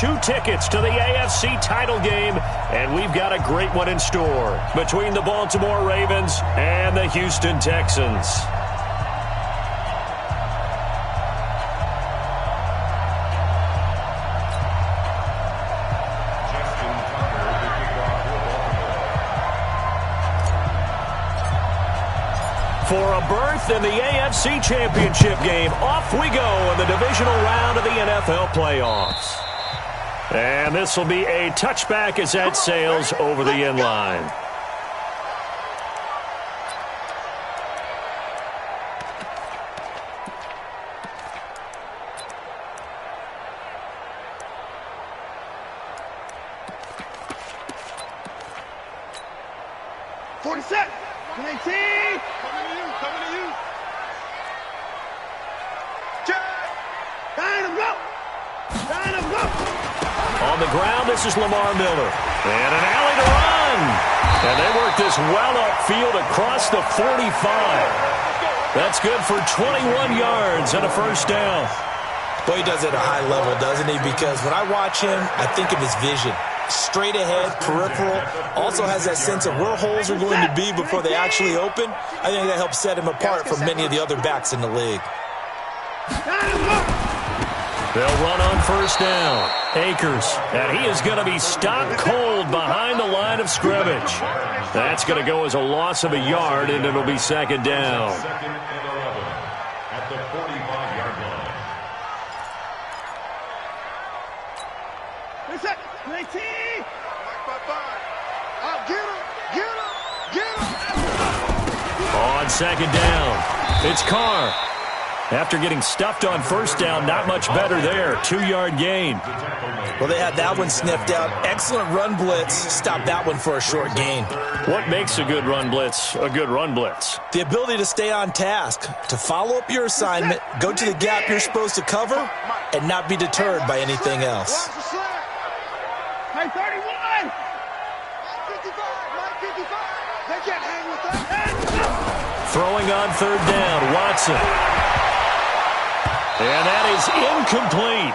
2 tickets to the AFC title game, and we've got a great one in store between the Baltimore Ravens and the Houston Texans. For a berth in the AFC Championship game, off we go in the divisional round of the NFL playoffs. And this will be a touchback as that sails over the end line. On the ground, this is Lamar Miller. And an alley to run. And they work this well upfield across the 45. That's good for 21 yards and a first down. Well, he does it at a high level, doesn't he? Because when I watch him, I think of his vision. Straight ahead, peripheral, also has that sense of where holes are going to be before they actually open. I think that helps set him apart from many of the other backs in the league. They'll run on first down. Akers, and he is going to be stopped cold behind the line of scrimmage. That's going to go as a loss of a yard, and it'll be second down. At the 45-yard line. On second down, it's Carr. After getting stuffed on first down, not much better there. 2-yard gain. Well, they had that one sniffed out. Excellent run blitz. Stopped that one for a short gain. What makes a good run blitz a good run blitz? The ability to stay on task, to follow up your assignment, go to the gap you're supposed to cover, and not be deterred by anything else. Hey, 31! 55, 55. They can't hang with that. Throwing on third down, Watson. And that is incomplete.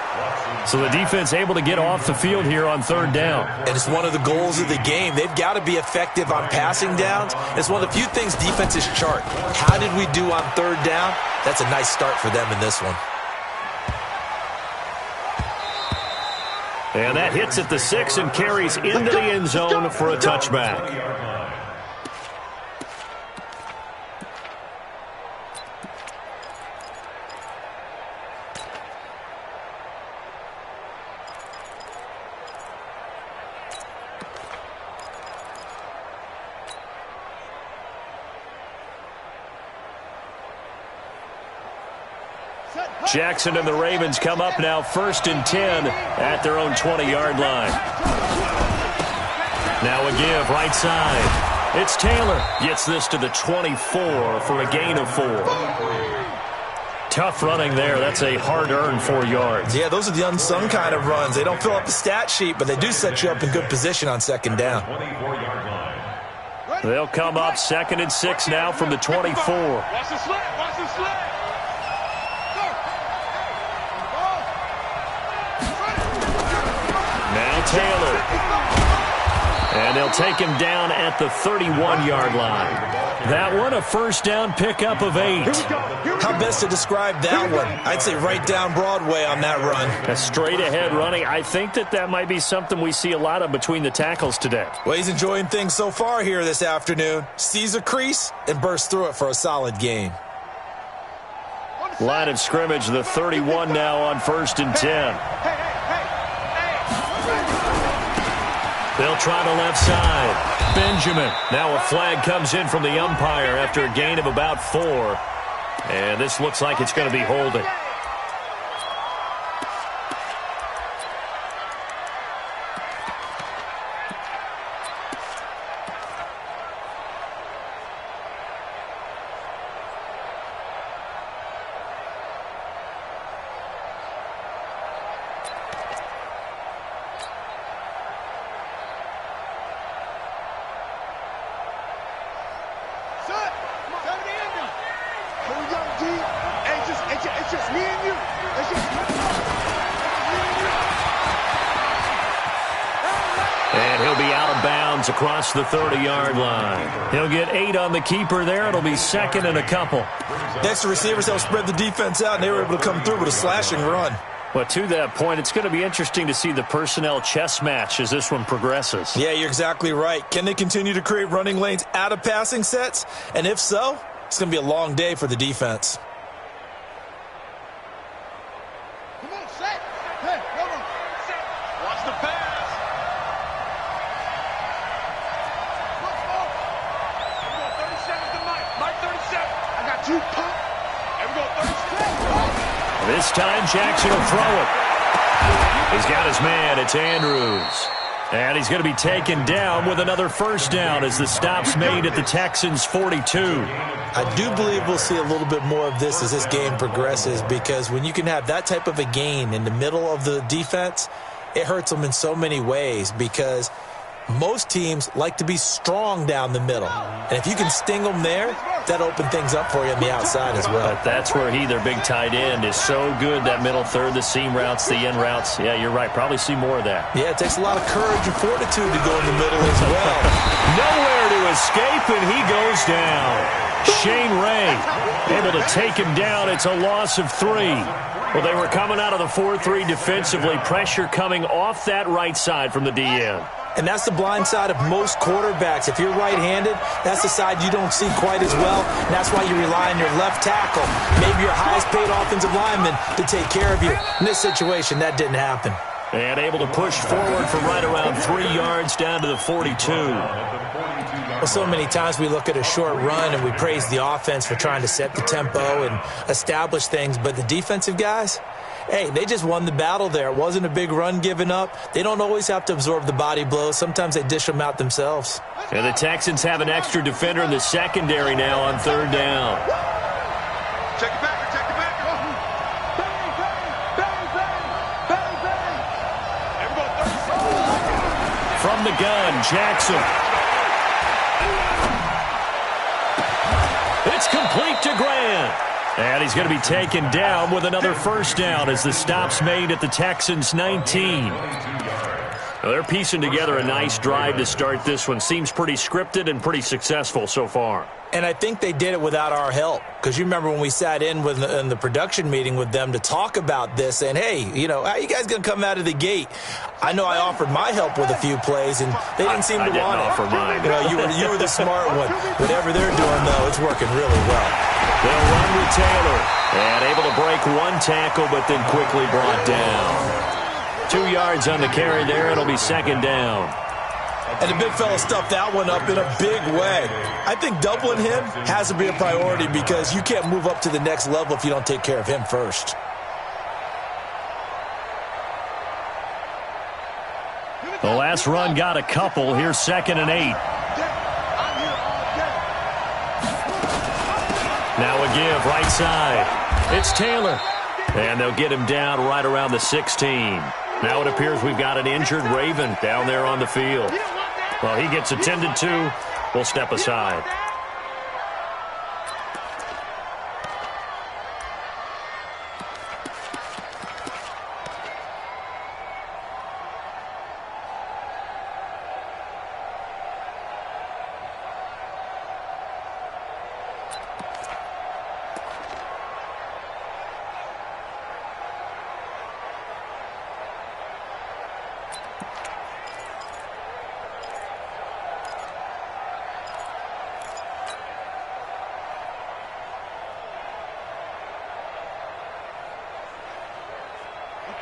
So the defense able to get off the field here on third down. And it's one of the goals of the game. They've got to be effective on passing downs. It's one of the few things defenses chart. How did we do on third down? That's a nice start for them in this one. And that hits at the 6 and carries into the end zone for a touchback. Jackson and the Ravens come up now 1st and 10 at their own 20-yard line. Now a give right side. It's Taylor. Gets this to the 24 for a gain of 4. Tough running there. That's a hard-earned 4 yards. Yeah, those are the unsung kind of runs. They don't fill up the stat sheet, but they do set you up in good position on second down. They'll come up 2nd and 6 now from the 24. Watch the slant. Watch the slant. Now Taylor. And they'll take him down at the 31-yard line. That one a first down pickup of 8. How best to describe that one? I'd say right down Broadway on that run. A straight-ahead running. I think that might be something we see a lot of between the tackles today. Well, he's enjoying things so far here this afternoon. Sees a crease and bursts through it for a solid gain. Line of scrimmage, the 31 now on 1st and 10. They'll try the left side. Benjamin. Now a flag comes in from the umpire after a gain of about 4. And this looks like it's going to be holding. It's just me And he'll be out of bounds across the 30-yard line. He'll get 8 on the keeper there. It'll be second and a couple. Next to receivers, they'll spread the defense out, and they were able to come through with a slashing run. Well, to that point, it's going to be interesting to see the personnel chess match as this one progresses. Yeah, you're exactly right. Can they continue to create running lanes out of passing sets? And if so, it's going to be a long day for the defense. Come on, set. Hey, come on. Set. Watch the pass. Look, oh. Here we go, 37 to Mike. Mike, 37. I got 2 pump. Here we go, 37. This time, Jackson will throw it. He's got his man. It's Andrews. And he's going to be taken down with another first down as the stop's made at the Texans' 42. I do believe we'll see a little bit more of this as this game progresses, because when you can have that type of a gain in the middle of the defense, it hurts them in so many ways, because most teams like to be strong down the middle. And if you can sting them there, that opens things up for you on the outside as well. But that's where their big tight end, is so good, that middle third, the seam routes, the in routes. Yeah, you're right. Probably see more of that. Yeah, it takes a lot of courage and fortitude to go in the middle as well. Nowhere to escape, and he goes down. Shane Ray able to take him down. It's a loss of 3. Well, they were coming out of the 4-3 defensively. Pressure coming off that right side from the DN. And that's the blind side of most quarterbacks. If you're right-handed, that's the side you don't see quite as well. And that's why you rely on your left tackle, maybe your highest-paid offensive lineman, to take care of you. In this situation, that didn't happen. And able to push forward for right around 3 yards down to the 42. Well, so many times we look at a short run and we praise the offense for trying to set the tempo and establish things. But the defensive guys, hey, they just won the battle there. It wasn't a big run given up. They don't always have to absorb the body blows. Sometimes they dish them out themselves. And the Texans have an extra defender in the secondary now on 3rd down. Check it back, check it back. Bang, bang, bang, bang, bang, bang. From the gun, Jackson. It's complete to Grant. And he's going to be taken down with another first down as the stop's made at the Texans' 19. Well, they're piecing together a nice drive to start this one. Seems pretty scripted and pretty successful so far. And I think they did it without our help, because you remember when we sat in the production meeting with them to talk about this, saying, hey, you know, how are you guys going to come out of the gate? I know I offered my help with a few plays, and they didn't seem to want it. I didn't offer mine. You know, you were the smart one. Whatever they're doing, though, it's working really well. They'll run with Taylor, and able to break 1 tackle, but then quickly brought down. 2 yards on the carry there. It'll be 2nd down. And the big fella stuffed that one up in a big way. I think doubling him has to be a priority, because you can't move up to the next level if you don't take care of him first. The last run got a couple. Here's 2nd and 8. Now a give right side. It's Taylor. And they'll get him down right around the 16. Now it appears we've got an injured Raven down there on the field. Well, he gets attended to. We'll step aside.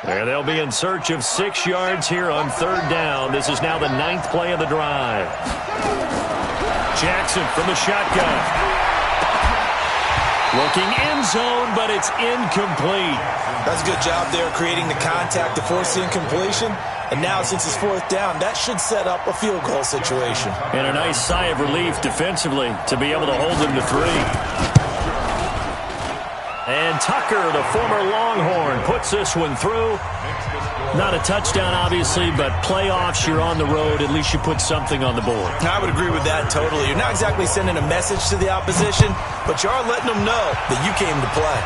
And they'll be in search of 6 yards here on 3rd down. This is now the 9th play of the drive. Jackson from the shotgun. Looking end zone, but it's incomplete. That's a good job there, creating the contact to force the incompletion. And now, since it's 4th down, that should set up a field goal situation. And a nice sigh of relief defensively to be able to hold them to 3. And Tucker, the former Longhorn, puts this one through. Not a touchdown, obviously, but playoffs, you're on the road. At least you put something on the board. I would agree with that totally. You're not exactly sending a message to the opposition, but you are letting them know that you came to play.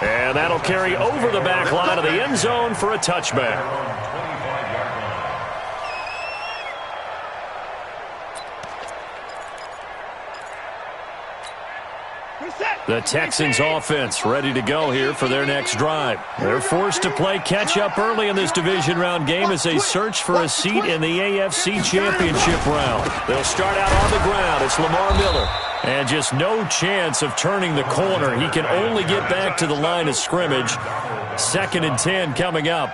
And that'll carry over the back line of the end zone for a touchback. The Texans offense ready to go here for their next drive. They're forced to play catch-up early in this division round game as they search for a seat in the AFC Championship round. They'll start out on the ground. It's Lamar Miller. And just no chance of turning the corner. He can only get back to the line of scrimmage. 2nd and 10 coming up.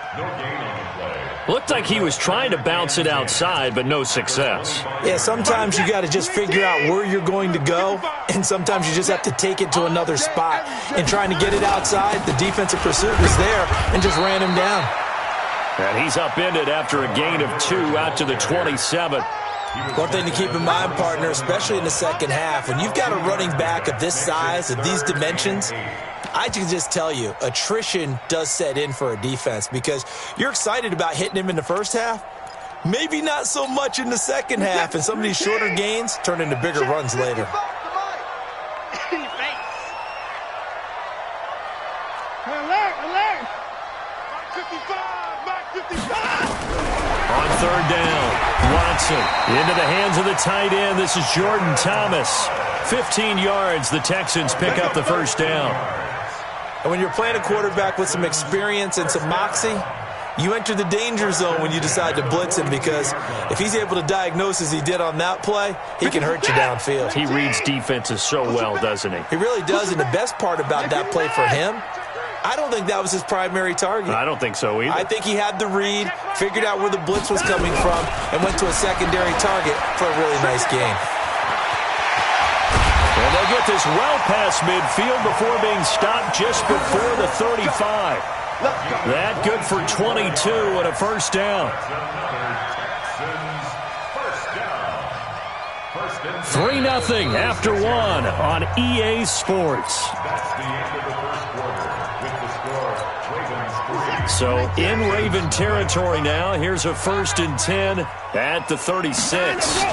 Looked like he was trying to bounce it outside, but no success. Yeah, sometimes you got to just figure out where you're going to go, and sometimes you just have to take it to another spot. And trying to get it outside, the defensive pursuit was there and just ran him down. And he's upended after a gain of 2 out to the 27. One thing to keep in mind, partner, especially in the second half, when you've got a running back of this size, of these dimensions, I can just tell you, attrition does set in for a defense because you're excited about hitting him in the first half. Maybe not so much in the second half, and some of these shorter gains turn into bigger runs later. On 3rd down, Watson into the hands of the tight end. This is Jordan Thomas. 15 yards, the Texans pick up the first down. And when you're playing a quarterback with some experience and some moxie, you enter the danger zone when you decide to blitz him because if he's able to diagnose as he did on that play, he can hurt you downfield. He reads defenses so well, doesn't he? He really does, and the best part about that play for him, I don't think that was his primary target. I don't think so either. I think he had the read, figured out where the blitz was coming from, and went to a secondary target for a really nice gain. And they'll get this well past midfield before being stopped just before the 35. That good for 22 and a first down. 3-0 after 1 on EA Sports. So in Raven territory now. Here's a 1st and 10 at the 36.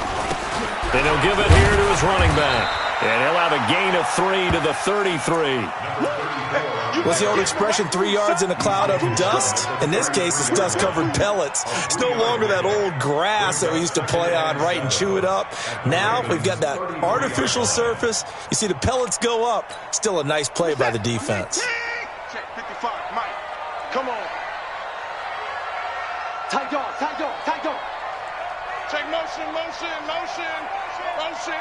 And he'll give it here to his running back. And he'll have a gain of 3 to the 33. What's the old expression, 3 yards in a cloud of dust? In this case, it's dust-covered pellets. It's no longer that old grass that we used to play on, right, and chew it up. Now we've got that artificial surface. You see the pellets go up. Still a nice play by the defense. Check 55, Mike. Come on. Tight dog, tight dog, tight dog. Check motion, motion, motion, motion.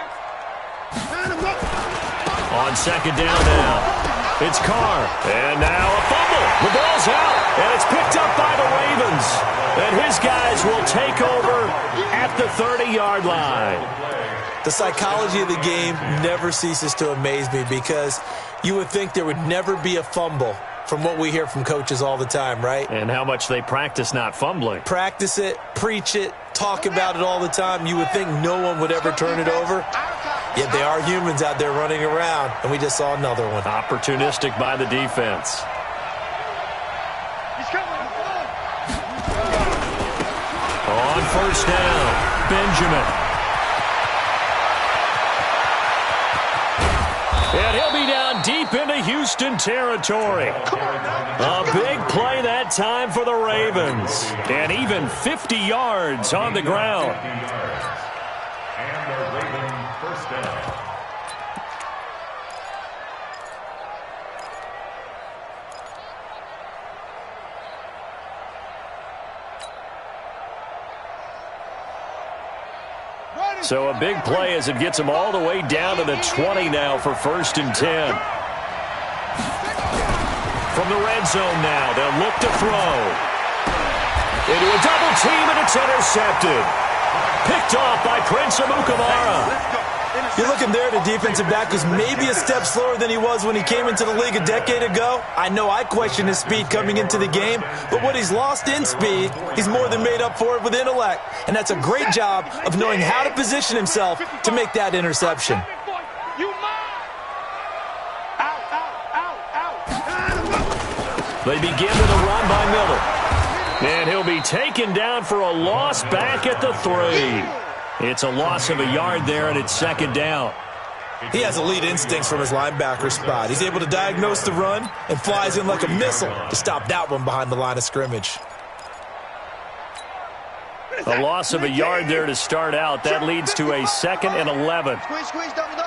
On 2nd down now, it's Carr. And now a fumble. The ball's out, and it's picked up by the Ravens. And his guys will take over at the 30-yard line. The psychology of the game never ceases to amaze me because you would think there would never be a fumble from what we hear from coaches all the time, right? And how much they practice not fumbling. Practice it, preach it, talk about it all the time. You would think no one would ever turn it over. Yet they are humans out there running around, and we just saw another one. Opportunistic by the defense. On 1st down, Benjamin. And he'll be down deep into Houston territory. A big play that time for the Ravens. And even 50 yards on the ground. And the Raven first down. So a big play as it gets them all the way down to the 20 now for 1st and 10. From the red zone now, they'll look to throw. Into a double team, and it's intercepted. Picked off by Prince Amukamara. You're looking there at a defensive back who's maybe a step slower than he was when he came into the league a decade ago. I know I questioned his speed coming into the game, but what he's lost in speed, he's more than made up for it with intellect. And that's a great job of knowing how to position himself to make that interception. They begin with a run by Miller. And he'll be taken down for a loss back at the 3. It's a loss of a yard there, and it's 2nd down. He has elite instincts from his linebacker spot. He's able to diagnose the run and flies in like a missile to stop that one behind the line of scrimmage. A loss of a yard there to start out. That leads to a 2nd and 11. Squeeze, double.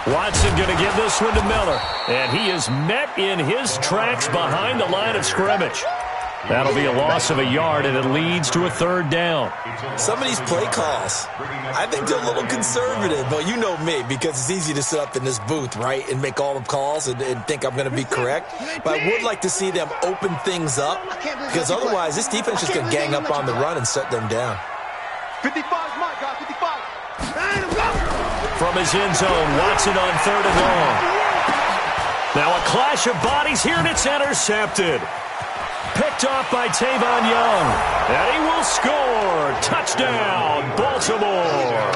Watson going to give this one to Miller. And he is met in his tracks behind the line of scrimmage. That'll be a loss of a yard, and it leads to a third down. Some of these play calls, I think they're a little conservative. But you know me, because it's easy to sit up in this booth, right, and make all the calls and think I'm going to be correct. But I would like to see them open things up, because otherwise this defense is going to gang up on the run and shut them down. 55 is mine, guys. 55. From his end zone, Watson on third and long. Now a clash of bodies here, and it's intercepted. Picked off by Tavon Young. And he will score. Touchdown, Baltimore.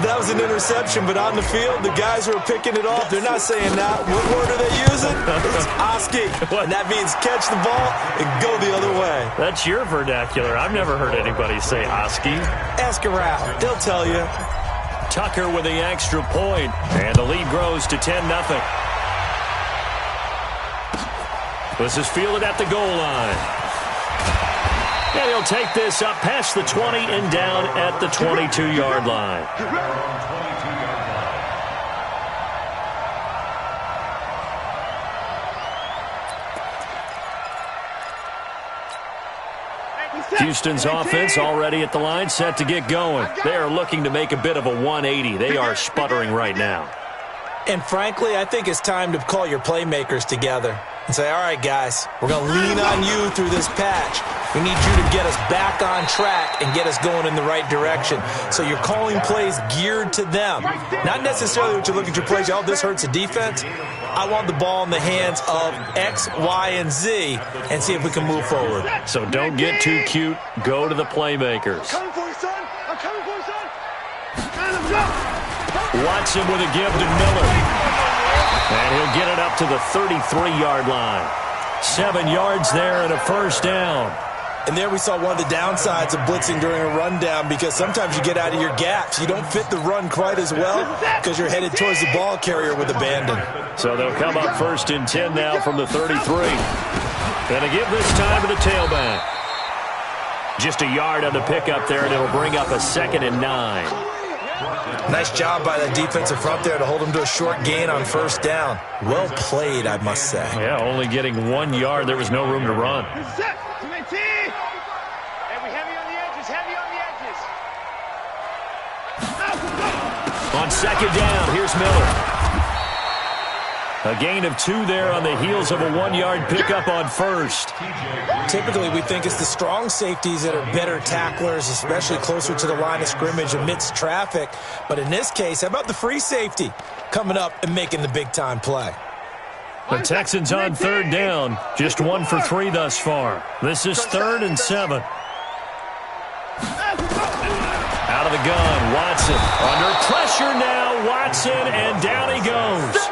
That was an interception, but on the field, the guys who are picking it off, they're not saying that. What word are they using? It's Oski. And that means catch the ball and go the other way. That's your vernacular. I've never heard anybody say Oski. Ask around. They'll tell you. Tucker with the extra point, and the lead grows to 10-0. This is fielded at the goal line. And he'll take this up past the 20 and down at the 22-yard line. Houston's offense already at the line, set to get going. They are looking to make a bit of a 180. They are sputtering right now. And frankly, I think it's time to call your playmakers together and say, all right, guys, we're going to lean on you through this patch. We need you to get us back on track and get us going in the right direction. So you're calling plays geared to them. Not necessarily what you look at your plays, oh, this hurts the defense. I want the ball in the hands of X, Y, and Z and see if we can move forward. So don't get too cute. Go to the playmakers. I'm coming for you, son. I'm coming for you, son. Watson with a give to Miller. And he'll get it up to the 33-yard line. 7 yards there and a first down. And there we saw one of the downsides of blitzing during a rundown, because sometimes you get out of your gaps. You don't fit the run quite as well because you're headed towards the ball carrier with abandon. So they'll come up first and 10 now from the 33. And to give this time to the tailback. Just a yard on the pickup there, and it'll bring up a 2nd and 9. Nice job by the defensive front there to hold them to a short gain on first down. Well played, I must say. Yeah, only getting 1 yard. There was no room to run. On second down, here's Miller. A gain of 2 there on the heels of a 1-yard pickup on first. Typically, we think it's the strong safeties that are better tacklers, especially closer to the line of scrimmage amidst traffic. But in this case, how about the free safety coming up and making the big-time play? The Texans on third down, just 1 for 3 thus far. This is 3rd and 7. Out of the gun, Watson. Under pressure now, Watson, and down he goes.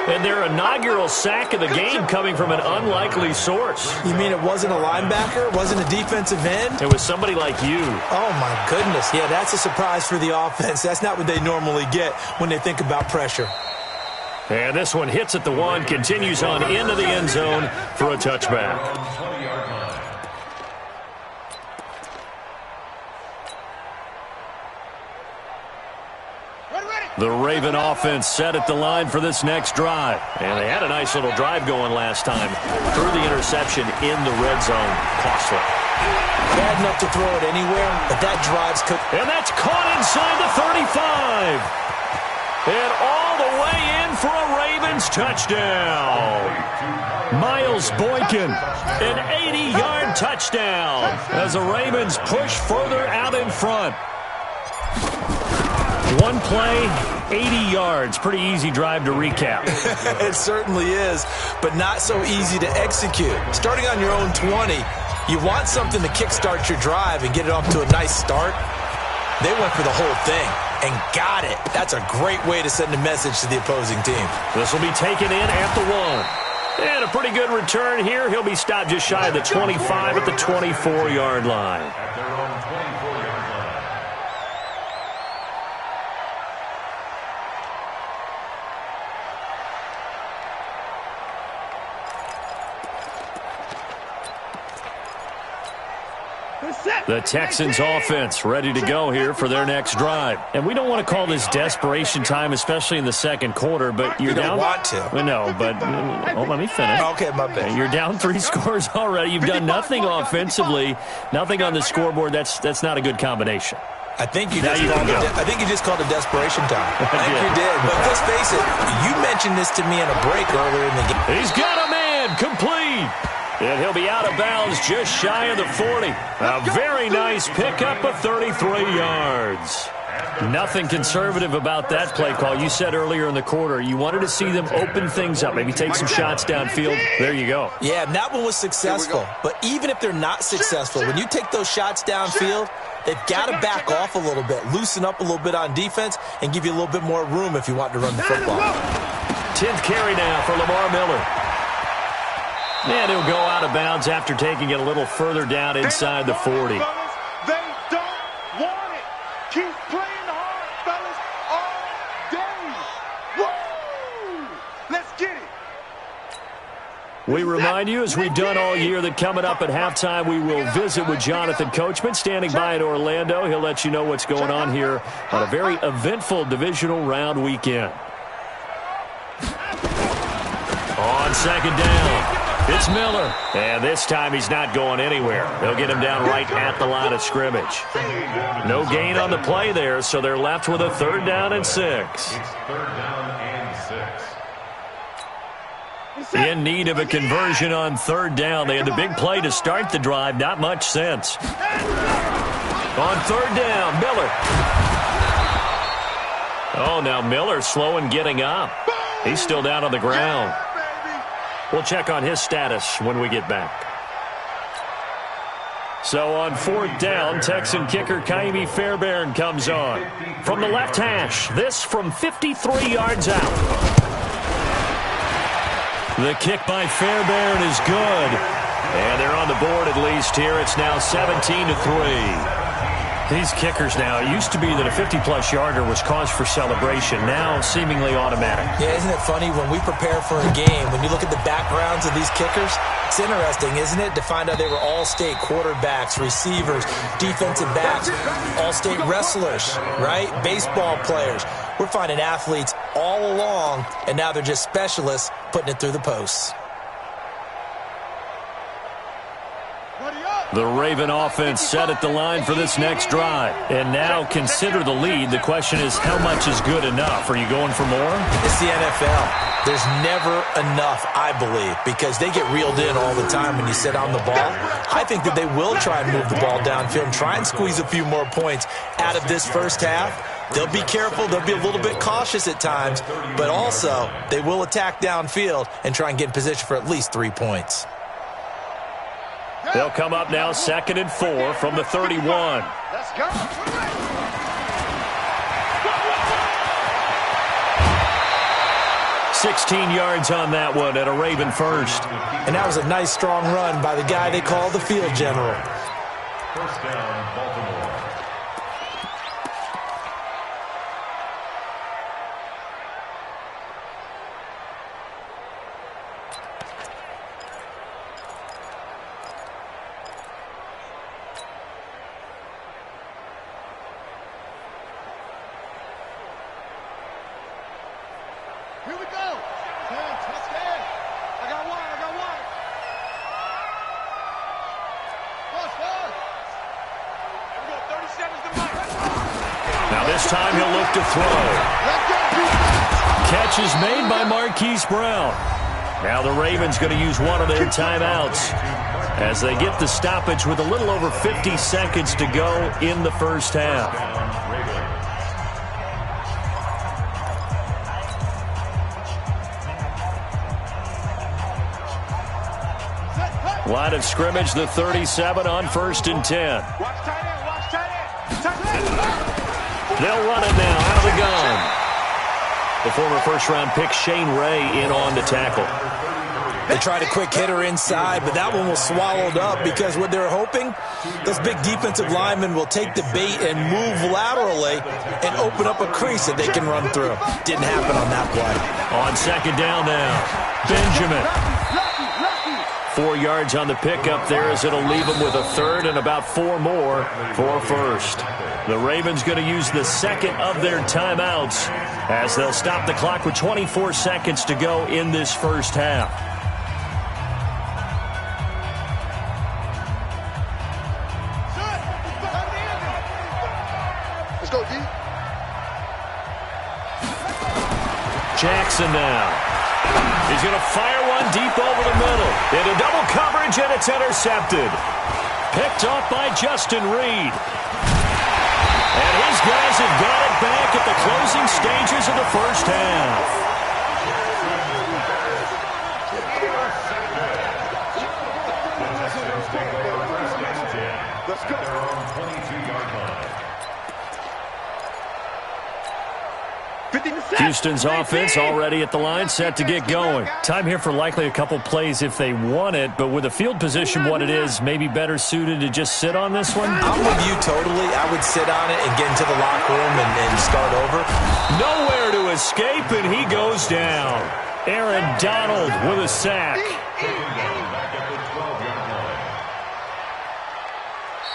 And their inaugural sack of the game coming from an unlikely source. You mean it wasn't a linebacker? It wasn't a defensive end? It was somebody like you. Oh, my goodness. Yeah, that's a surprise for the offense. That's not what they normally get when they think about pressure. And this one hits at the 1, continues on into the end zone for a touchback. The Raven offense set at the line for this next drive. And they had a nice little drive going last time. Threw the interception in the red zone. Costly. Bad enough to throw it anywhere, but that drive's cooked. And that's caught inside the 35. And all the way in for a Ravens touchdown. Miles Boykin, an 80-yard touchdown as the Ravens push further out in front. 1 play, 80 yards. Pretty easy drive to recap. It certainly is, but not so easy to execute. Starting on your own 20, you want something to kickstart your drive and get it off to a nice start. They went for the whole thing and got it. That's a great way to send a message to the opposing team. This will be taken in at the 1. And a pretty good return here. He'll be stopped just shy of the 25 at the 24-yard line. At their own 24-yard line. The Texans offense ready to go here for their next drive. And we don't want to call this desperation time, especially in the second quarter, but you're down. You don't want to. No, but let me finish. Okay, my bad. You're down 3 scores already. You've done nothing offensively, nothing on the scoreboard. That's not a good combination. I think you just called it desperation time. I think you did. But let's face it, you mentioned this to me in a break earlier in the game. He's got a man complete. And he'll be out of bounds just shy of the 40. A very nice pickup of 33 yards. Nothing conservative about that play call. You said earlier in the quarter you wanted to see them open things up, maybe take some shots downfield. There you go. Yeah, and that one was successful. But even if they're not successful, when you take those shots downfield, they've got to back off a little bit, loosen up a little bit on defense, and give you a little bit more room if you want to run the football. 10th carry now for Lamar Miller. And he'll go out of bounds after taking it a little further down inside the 40. They don't want it. Keep playing hard, fellas, all day. Woo! Let's get it. We remind you, as we've done all year, that coming up at halftime, we will visit with Jonathan Coachman, standing by in Orlando. He'll let you know what's going on here on a very eventful divisional round weekend. On second down, it's Miller. And this time he's not going anywhere. They'll get him down right at the line of scrimmage. No gain on the play there, so they're left with a 3rd down and 6. It's 3rd down and 6. In need of a conversion on 3rd down. They had the big play to start the drive. Not much sense. On 3rd down, Miller. Oh, now Miller slow in getting up. He's still down on the ground. We'll check on his status when we get back. So on 4th down, Texan kicker Kaimi Fairbairn comes on. From the left hash, this from 53 yards out. The kick by Fairbairn is good. And they're on the board at least here. It's now 17-3. These kickers now, it used to be that a 50-plus yarder was cause for celebration. Now seemingly automatic. Yeah, isn't it funny when we prepare for a game, when you look at the backgrounds of these kickers, it's interesting, isn't it, to find out they were all-state quarterbacks, receivers, defensive backs, all-state wrestlers, right? Baseball players. We're finding athletes all along, and now they're just specialists putting it through the posts. The Raven offense set at the line for this next drive. And now consider the lead. The question is, how much is good enough? Are you going for more? It's the NFL. There's never enough, I believe, because they get reeled in all the time when you sit on the ball. I think that they will try and move the ball downfield and try and squeeze a few more points out of this first half. They'll be careful. They'll be a little bit cautious at times, but also they will attack downfield and try and get in position for at least 3 points. They'll come up now 2nd and 4 from the 31. Let's go. 16 yards on that one at a Raven first. And that was a nice, strong run by the guy they call the field general. 1st down, Baltimore. Here we go. Let's get it. I got one. Forward. Here we go. 37's the mark. Now this time he'll look to throw. Catch is made by Marquise Brown. Now the Ravens going to use one of their timeouts as they get the stoppage with a little over 50 seconds to go in the first half. Line of scrimmage, the 37 on 1st and 10. Watch tight end. They'll run it now out of the gun. The former first-round pick Shane Ray in on to tackle. They tried a quick hitter inside, but that one was swallowed up because what they're hoping, those big defensive linemen will take the bait and move laterally and open up a crease that they can run through. Didn't happen on that play. On 2nd down now, Benjamin. 4 yards on the pickup there, as it'll leave them with a third and about 4 more for first. The Ravens going to use the second of their timeouts as they'll stop the clock with 24 seconds to go in this first half. Let's go, D. Jackson now. He's going to fire one deep over the middle. Into double coverage, and it's intercepted. Picked off by Justin Reed. And his guys have got it back at the closing stages of the first half. Let's go. Houston's offense already at the line, set to get going. Time here for likely a couple plays if they want it, but with the field position what it is, maybe better suited to just sit on this one? I'm with you totally. I would sit on it and get into the locker room and start over. Nowhere to escape, and he goes down. Aaron Donald with a sack.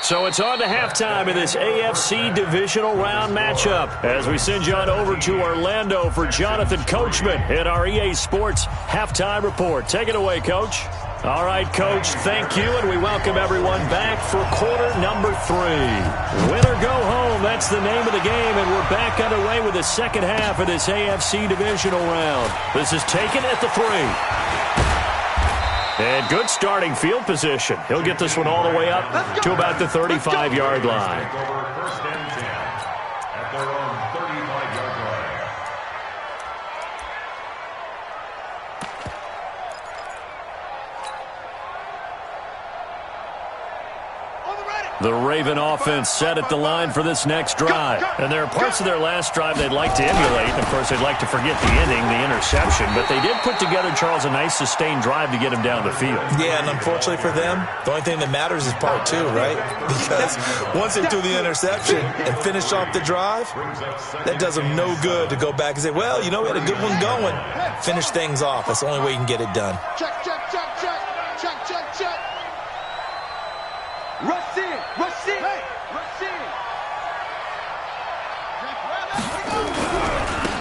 So it's on to halftime in this AFC divisional round matchup as we send you on over to Orlando for Jonathan Coachman at our EA Sports Halftime Report. Take it away, Coach. All right, Coach, thank you, and we welcome everyone back for quarter number 3. Win or go home, that's the name of the game, and we're back underway with the second half of this AFC divisional round. This is taken at the 3. And good starting field position. He'll get this one all the way up to about the 35-yard line. First and 10 at their own 35-yard line. The Raven offense set at the line for this next drive. And there are parts of their last drive they'd like to emulate. And, of course, they'd like to forget the inning, the interception. But they did put together, Charles, a nice sustained drive to get him down the field. Yeah, and unfortunately for them, the only thing that matters is part 2, right? Because once they threw the interception and finished off the drive, that does them no good to go back and say, well, you know, we had a good one going. Finish things off. That's the only way you can get it done. Check, check, check, check. Check, check, check. Rush in, rush in, rush in.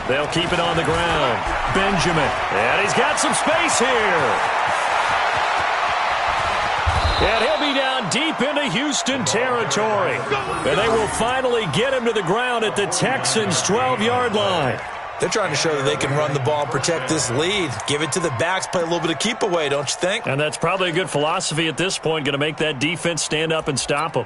They'll keep it on the ground. Benjamin. And he's got some space here. And he'll be down deep into Houston territory. And they will finally get him to the ground at the Texans' 12-yard line. They're trying to show that they can run the ball and protect this lead. Give it to the backs, play a little bit of keep away, don't you think? And that's probably a good philosophy at this point, going to make that defense stand up and stop them.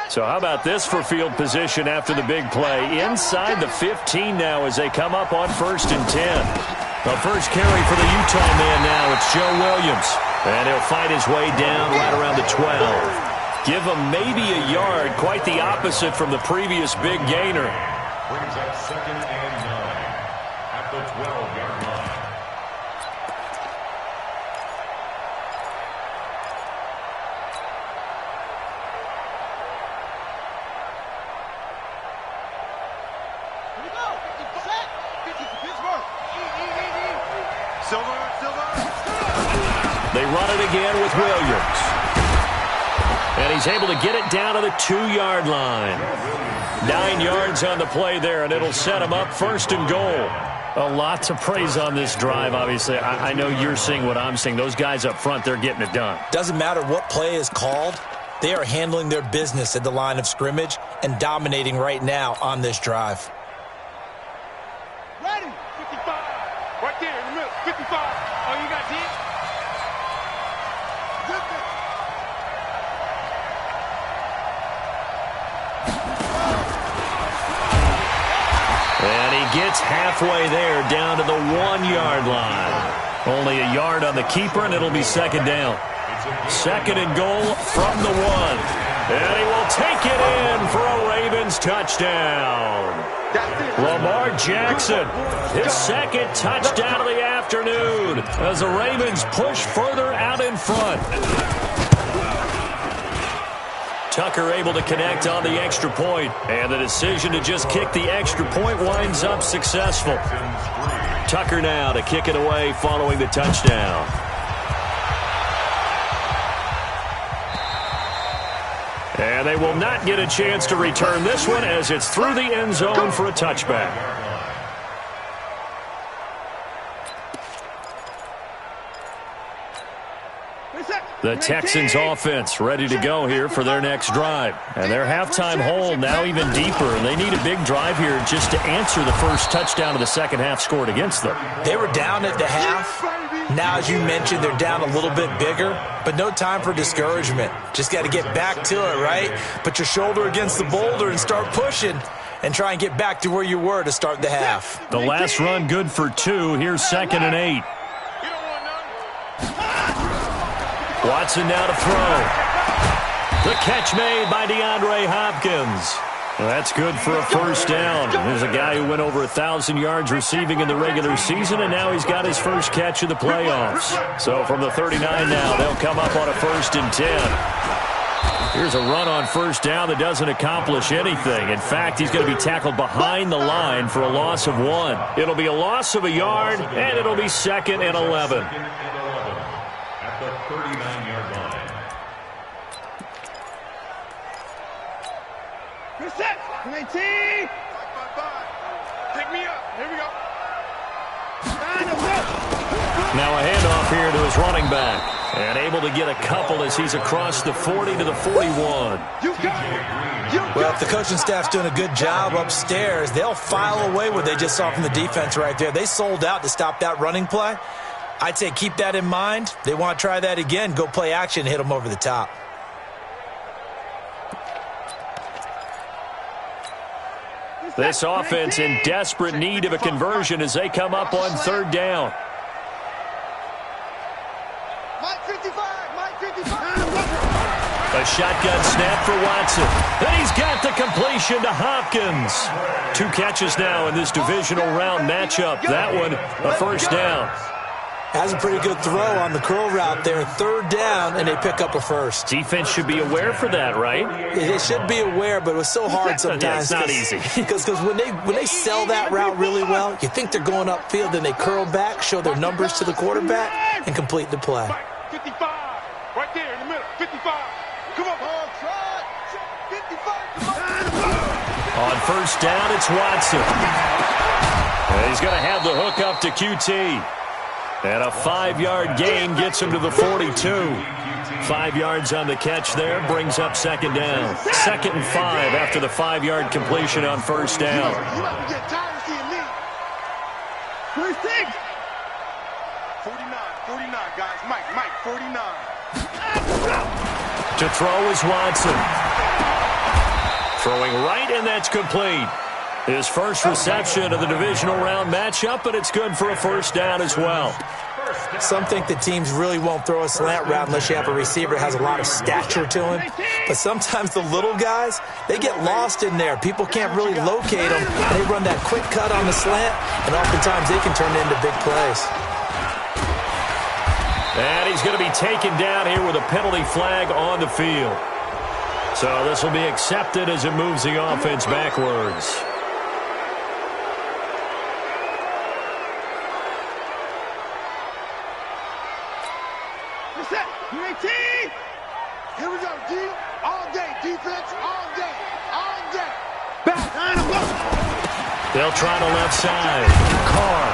So how about this for field position after the big play? Inside the 15 now as they come up on 1st and 10. The first carry for the Utah man now, it's Joe Williams. And he'll fight his way down right around the 12. Give him maybe a yard, quite the opposite from the previous big gainer. Brings up 2nd and 9 at the 12-yard line. They run it again with Williams. And he's able to get it down to the 2-yard line. 9 yards on the play there, and it'll set him up 1st and goal. A lot to praise on this drive, obviously. I know you're seeing what I'm seeing. Those guys up front, they're getting it done. Doesn't matter what play is called. They are handling their business at the line of scrimmage and dominating right now on this drive. Ready. 55. Right there in the middle. 55. Oh, you got 10? And he gets halfway there down to the 1-yard line. Only a yard on the keeper, and it'll be 2nd down. 2nd and goal from the 1. And he will take it in for a Ravens touchdown. Lamar Jackson, his 2nd touchdown of the afternoon as the Ravens push further out in front. Tucker able to connect on the extra point, and the decision to just kick the extra point winds up successful. Tucker now to kick it away following the touchdown. And they will not get a chance to return this one as it's through the end zone for a touchback. The Texans offense ready to go here for their next drive. And their halftime hole now even deeper. And they need a big drive here just to answer the first touchdown of the second half scored against them. They were down at the half. Now, as you mentioned, they're down a little bit bigger. But no time for discouragement. Just got to get back to it, right? Put your shoulder against the boulder and start pushing. And try and get back to where you were to start the half. The last run good for 2. Here's 2nd and 8. Watson now to throw. The catch made by DeAndre Hopkins. Well, that's good for a first down. There's a guy who went over 1,000 yards receiving in the regular season, and now he's got his first catch of the playoffs. So from the 39 now, they'll come up on a 1st and 10. Here's a run on first down that doesn't accomplish anything. In fact, he's going to be tackled behind the line for a loss of 1. It'll be a loss of a yard, and it'll be 2nd and 11. At the 39-yard line. Good set. 19. 5, 5, 5. Pick me up. Here we go. Now a handoff here to his running back. And able to get a couple as he's across the 40 to the 41. Well, if the coaching staff's doing a good job upstairs, they'll file away what they just saw from the defense right there. They sold out to stop that running play. I'd say keep that in mind. They want to try that again. Go play action, hit them over the top. This offense in desperate need of a conversion as they come up on 3rd down. A shotgun snap for Watson. And he's got the completion to Hopkins. 2 catches now in this divisional round matchup. That one, a first down. Has a pretty good throw on the curl route there. 3rd down, and they pick up a first. Defense should be aware for that, right? They should be aware, but it was so hard sometimes. Yeah, it's not easy. Because when they sell that route really well, you think they're going upfield, then they curl back, show their numbers to the quarterback, and complete the play. 55. Right there in the middle. 55. Come on, ball. 55. On first down, it's Watson. And he's going to have the hook up to QT. And a 5-yard gain gets him to the 42. 5 yards on the catch there, brings up 2nd down. 2nd and 5 after the 5-yard completion on first down. You about to get tired of seeing me. 46. 49, guys. Mike, 49. To throw is Watson. Throwing right, and that's complete. His first reception of the divisional round matchup, but it's good for a first down as well. Some think the teams really won't throw a slant route unless you have a receiver that has a lot of stature to him. But sometimes the little guys, they get lost in there. People can't really locate them. They run that quick cut on the slant, and oftentimes they can turn into big plays. And he's going to be taken down here with a penalty flag on the field. So this will be accepted as it moves the offense backwards. Here we go, D. All day. Defense, all day. All day. Back. They'll try to left side. Carr.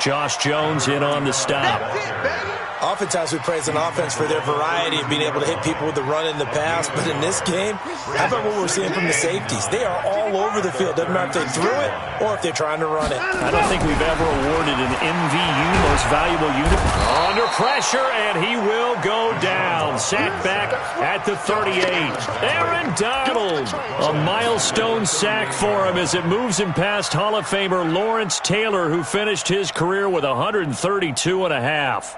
Josh Jones in on the stop. That's it, baby. Oftentimes we praise an offense for their variety of being able to hit people with the run and the pass. But in this game, how about what we're seeing from the safeties? They are all over the field. Doesn't matter if they threw it or if they're trying to run it. I don't think we've ever awarded an MVU, most valuable unit. Under pressure, and he will go down. Sacked back at the 38. Aaron Donald, a milestone sack for him as it moves him past Hall of Famer Lawrence Taylor, who finished his career with 132 and a half.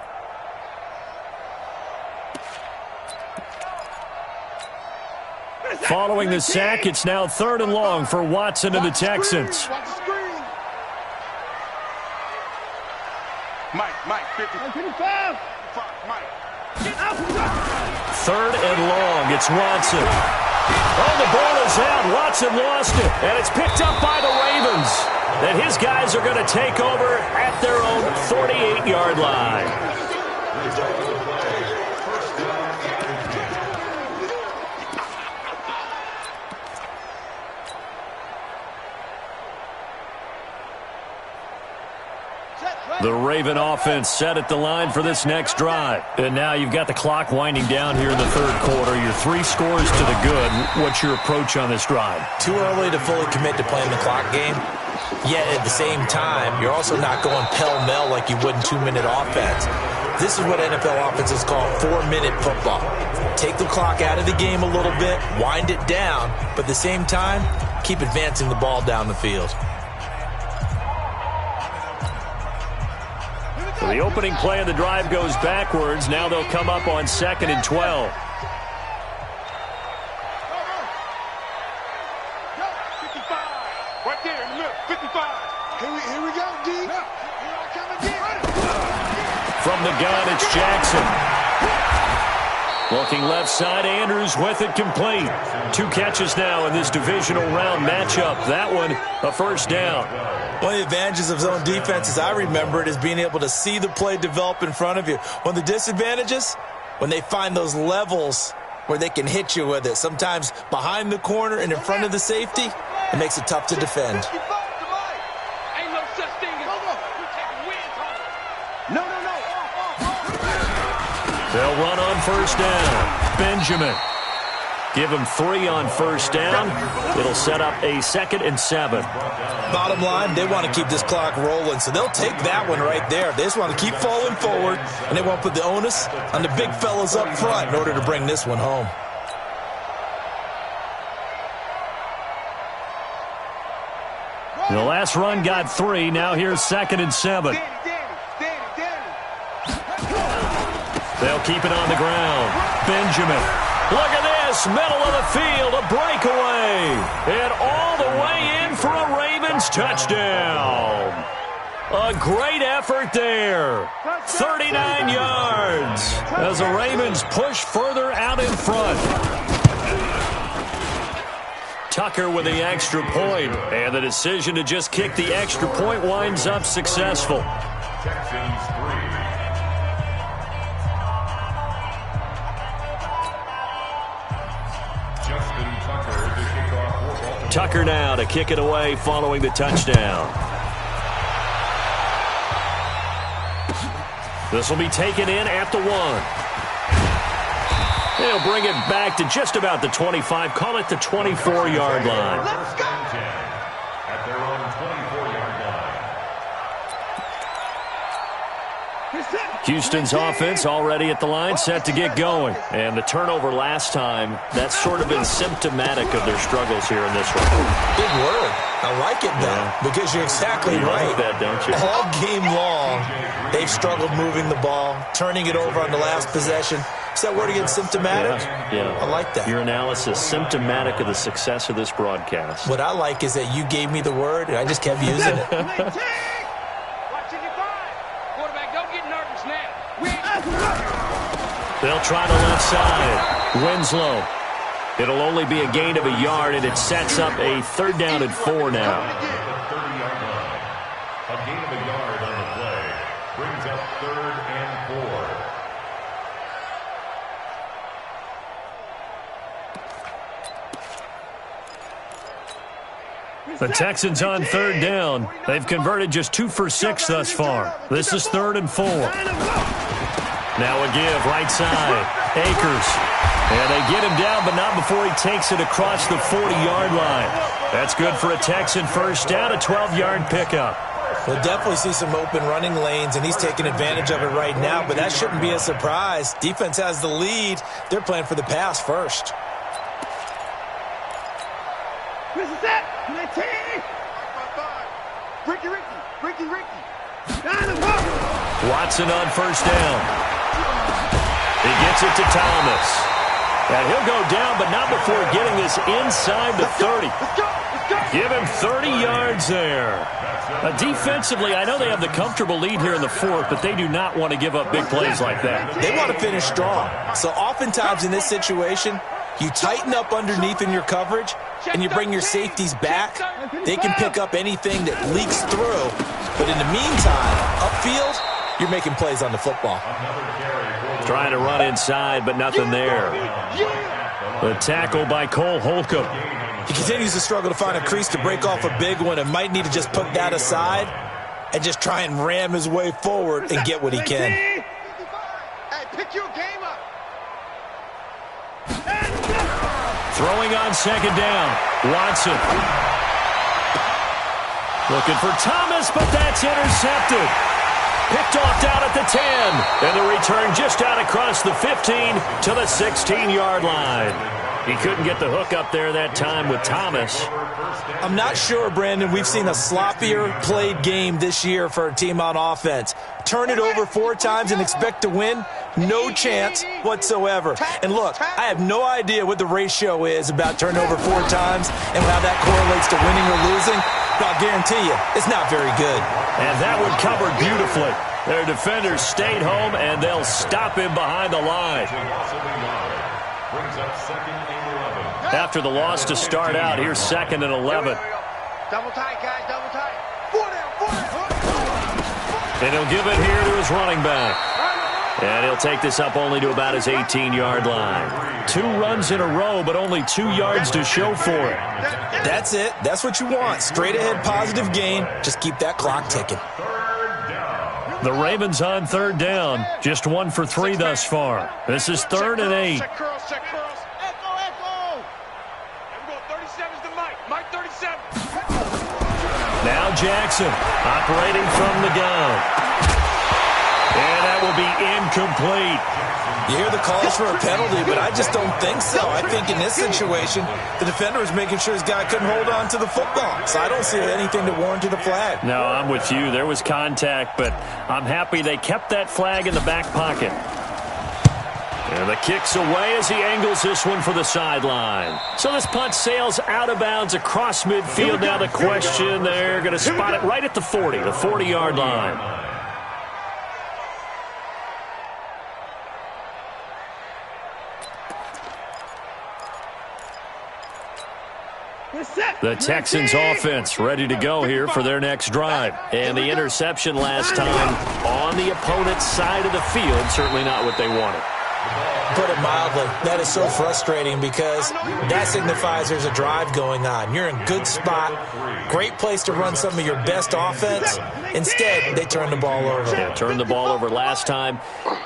Following the sack, it's now 3rd and long for Watson and the Texans. Watch the screen. Mike. 55. Mike. Third and long. It's Watson. Oh, the ball is out. Watson lost it. And it's picked up by the Ravens. And his guys are going to take over at their own 48-yard line. The Raven offense set at the line for this next drive. And now you've got the clock winding down here in the third quarter. You're 3 scores to the good. What's your approach on this drive? Too early to fully commit to playing the clock game. Yet at the same time, you're also not going pell-mell like you would in 2-minute offense. This is what NFL offenses call 4-minute football. Take the clock out of the game a little bit, wind it down, but at the same time, keep advancing the ball down the field. So the opening play of the drive goes backwards. Now they'll come up on 2nd and 12. 55. Right there in the middle. 55. Here we go, D. Here I come again. From the gun, it's Jackson. Looking left side, Andrews with it complete. 2 catches now in this divisional round matchup. That one, a first down. One of the advantages of zone defense, as I remember it, is being able to see the play develop in front of you. One of the disadvantages, when they find those levels where they can hit you with it, sometimes behind the corner and in front of the safety, it makes it tough to defend. Ain't no such thing as we're taking wins home. No. They'll run on first down. Benjamin. Give him 3 on first down. It'll set up a 2nd and 7. Bottom line, they want to keep this clock rolling, so they'll take that one right there. They just want to keep falling forward, and they want to put the onus on the big fellas up front in order to bring this one home. The last run got 3. Now here's 2nd and 7. They'll keep it on the ground. Benjamin. Look at this. Middle of the field. A breakaway. And all the way in for a Ravens touchdown. A great effort there. 39 yards as the Ravens push further out in front. Tucker with the extra point, and the decision to just kick the extra point winds up successful. Texans 3. Justin Tucker to kick off for Baltimore. Tucker now to kick it away following the touchdown. This will be taken in at the 1. They'll bring it back to just about the 25. Call it the 24-yard line. Let's go. At their own 24-yard line. Houston's offense already at the line, set to get going. And the turnover last time, that's sort of been symptomatic of their struggles here in this one. Big word. I like it, though, because you're exactly right. Like that, don't you? All game long, they've struggled moving the ball, turning it over on the last possession. Is that word again, symptomatic? Yeah. I like that. Your analysis, symptomatic of the success of this broadcast. What I like is that you gave me the word, and I just kept using it. Watching your five. Quarterback, don't get nervous now. They'll try the left side. Winslow. It'll only be a gain of a yard, and it sets up a 3rd down and 4 now. The 30-yard line. A gain of a yard on the play. Brings up 3rd and 4. The Texans on 3rd down. They've converted just 2 for 6 thus far. This is 3rd and 4. Now a give, right side. Akers. And they get him down, but not before he takes it across the 40-yard line. That's good for a Texan first down, a 12-yard pickup. We'll definitely see some open running lanes, and he's taking advantage of it right now, but that shouldn't be a surprise. Defense has the lead. They're playing for the pass first. This is it. 19. Ricky. Watson on first down. He gets it to Thomas. And he'll go down, but not before getting this inside the 30. Give him 30 yards there. Defensively, I know they have the comfortable lead here in the fourth, but they do not want to give up big plays like that. They want to finish strong. So oftentimes in this situation, you tighten up underneath in your coverage, and you bring your safeties back. They can pick up anything that leaks through. But in the meantime, upfield, you're making plays on the football. Trying to run inside, but nothing there. The tackle by Cole Holcomb. He continues to struggle to find a crease to break off a big one and might need to just put that aside and just try and ram his way forward and get what he can. Hey, pick your game up. Throwing on second down. Watson. Looking for Thomas, but that's intercepted. Picked off down at the 10. And the return just out across the 15 to the 16-yard line. He couldn't get the hook up there that time with Thomas. I'm not sure, Brandon, we've seen a sloppier played game this year for a team on offense. Turn it over 4 times and expect to win? No chance whatsoever. And look, I have no idea what the ratio is about turnover 4 times and how that correlates to winning or losing, but I'll guarantee you, it's not very good. And that one covered beautifully. Their defenders stayed home, and they'll stop him behind the line. After the loss to start out, here's 2nd and 11. Double tight, guys, double tight. 4 down. And he'll give it here to his running back. And he'll take this up only to about his 18-yard line. 2 runs in a row, but only 2 yards to show for it. That's it. That's what you want. Straight ahead positive gain. Just keep that clock ticking. The Ravens on 3rd down. Just 1 for 3 thus far. This is 3rd and 8. Check curls, check curls. Echo. There we go, 37's the Mike. Mike 37. Now Jackson operating from the gun. And that will be incomplete. You hear the calls for a penalty, but I just don't think so. I think in this situation, the defender was making sure his guy couldn't hold on to the football. So I don't see anything to warrant a flag. No, I'm with you. There was contact, but I'm happy they kept that flag in the back pocket. And the kick's away as he angles this one for the sideline. So this punt sails out of bounds across midfield. Now the question, they're going to spot it right at the 40, the 40-yard line. The Texans offense ready to go here for their next drive. And the interception last time on the opponent's side of the field, certainly not what they wanted. Put it mildly, that is so frustrating because that signifies there's a drive going on. You're in a good spot, great place to run some of your best offense. Instead, they turn the ball over. Yeah, turned the ball over last time.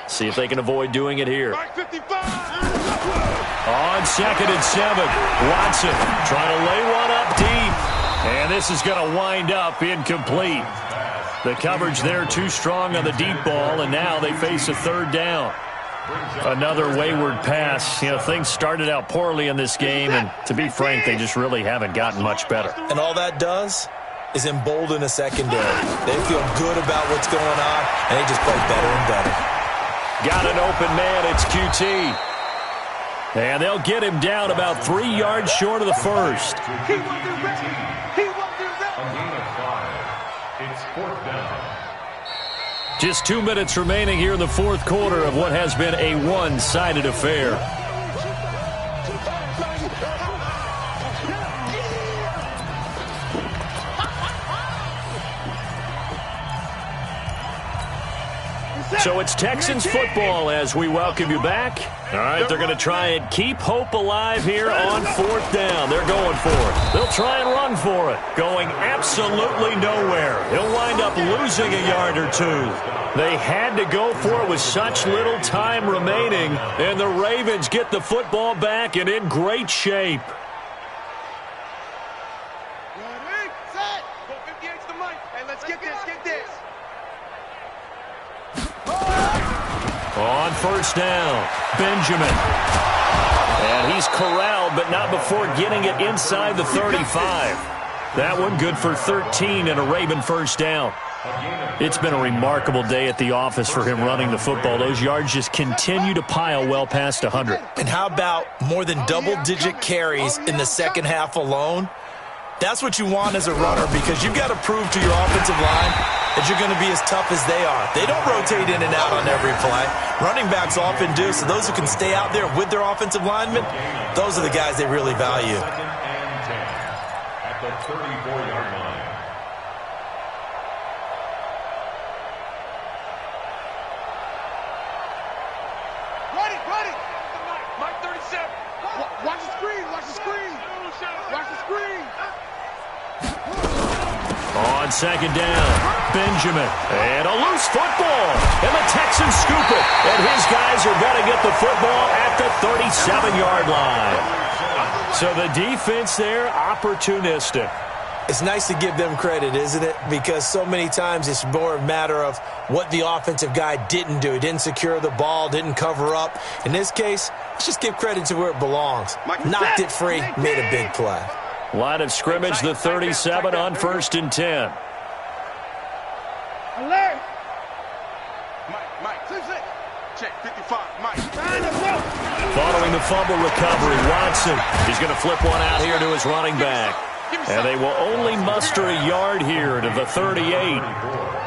See if they can avoid doing it here. On 2nd and 7, Watson trying to lay one up deep. And this is going to wind up incomplete. The coverage there too strong on the deep ball, and now they face a 3rd down. Another wayward pass. You know, things started out poorly in this game, and to be frank, they just really haven't gotten much better. And all that does is embolden a secondary. They feel good about what's going on, and they just play better and better. Got an open man. It's QT. And they'll get him down about 3 yards short of the first. He won't do that. He won't do that. A gain of 5. It's 4th down. Just 2 minutes remaining here in the 4th quarter of what has been a one-sided affair. So it's Texans football as we welcome you back. All right, they're going to try and keep hope alive here on 4th down. They're going for it. They'll try and run for it. Going absolutely nowhere. He'll wind up losing a yard or 2. They had to go for it with such little time remaining, and the Ravens get the football back and in great shape. Set. Go 58's the Mike. Hey, let's get this, get this. On 1st down, Benjamin. And he's corralled, but not before getting it inside the 35. That one good for 13 and a Raven 1st down. It's been a remarkable day at the office for him running the football. Those yards just continue to pile well past 100. And how about more than double-digit carries in the second half alone? That's what you want as a runner, because you've got to prove to your offensive line that you're going to be as tough as they are. They don't rotate in and out on every play. Running backs often do, so those who can stay out there with their offensive linemen, those are the guys they really value. Second and 10 at the 34-yard line. Ready. Mike 37. Watch the screen. Watch the screen. Watch the screen. On second down, Benjamin. And a loose football. And the Texans scoop it. And his guys are going to get the football at the 37-yard line. So the defense there, opportunistic. It's nice to give them credit, isn't it? Because so many times it's more a matter of what the offensive guy didn't do. He didn't secure the ball, didn't cover up. In this case, let's just give credit to where it belongs. Knocked it free, made a big play. Line of scrimmage, the 37 on 1st and 10. Alert. Mike. Check 55. Mike. Following the fumble recovery, Watson is going to flip one out here to his running back. And they will only muster a yard here to the 38.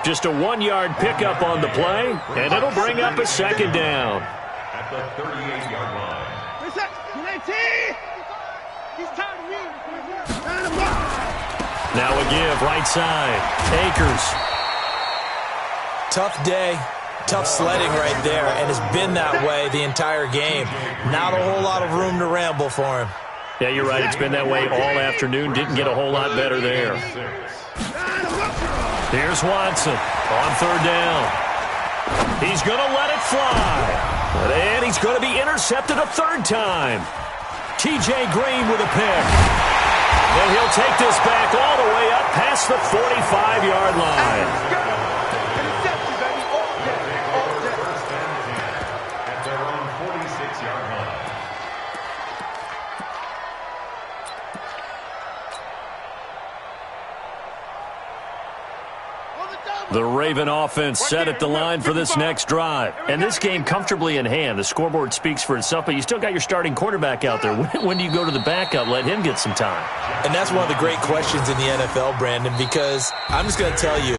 Just a 1-yard pickup on the play, and it'll bring up a second down. At the 38-yard line. Now a give, right side. Akers. Tough day, tough sledding right there, and it's been that way the entire game. Not a whole lot of room to ramble for him. Yeah, you're right. It's been that way all afternoon. Didn't get a whole lot better there. Here's Watson on third down. He's going to let it fly. And he's going to be intercepted a third time. T.J. Green with a pick. And he'll take this back all the way up past the 45-yard line. At their own 46-yard line. The Raven offense set at the line for this next drive. And this game comfortably in hand. The scoreboard speaks for itself, but you still got your starting quarterback out there. When do you go to the backup? Let him get some time. And that's one of the great questions in the NFL, Brandon, because I'm just going to tell you,